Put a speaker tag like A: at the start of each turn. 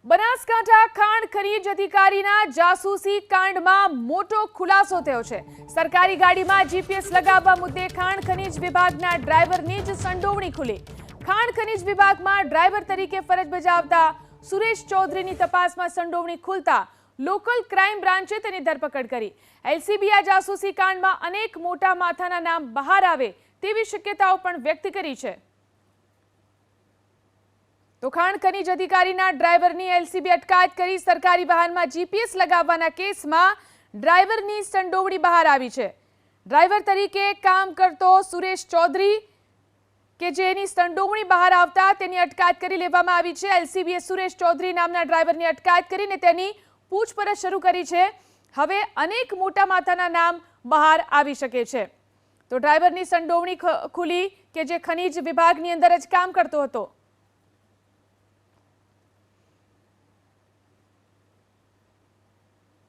A: બનાસકાંઠા ખાણ ખનીજ અધિકારીના જાસૂસી કાંડમાં મોટો ખુલાસો થયો છે। સરકારી ગાડીમાં જીપીએસ લગાવવા મુદ્દે ખાણ ખનીજ વિભાગના ડ્રાઈવરની જ સંડોવણી ખુલી। ખાણ ખનીજ વિભાગમાં ડ્રાઈવર તરીકે ફરજ બજાવતા સુરેશ ચૌધરીની તપાસમાં સંડોવણી ખુલતા લોકલ ક્રાઇમ બ્રાન્ચે તેની ધરપકડ કરી। એલસીબી આ જાસૂસી કાંડમાં અનેક મોટા માથાના નામ બહાર આવે તેવી શક્યતાઓ પણ વ્યક્ત કરી છે। તો ખાણ ખનીજ અધિકારીના ડ્રાઈવરની એલસીબી અટકાયત કરી। સરકારી વાહનમાં જીપીએસ લગાવવાના કેસમાં ડ્રાઈવરની સંડોવણી બહાર આવી છે। ડ્રાઈવર તરીકે કામ કરતો સુરેશ ચૌધરી કે જેની સંડોવણી બહાર આવતા તેની અટકાયત કરી લેવામાં આવી છે। એલસીબીએ સુરેશ ચૌધરી નામના ડ્રાઈવરની અટકાયત કરીને તેની પૂછપરછ શરૂ કરી છે। હવે અનેક મોટા માથાના નામ બહાર આવી શકે છે। તો ડ્રાઈવરની સંડોવણી ખુલી કે જે ખનીજ વિભાગની અંદર જ કામ કરતો હતો।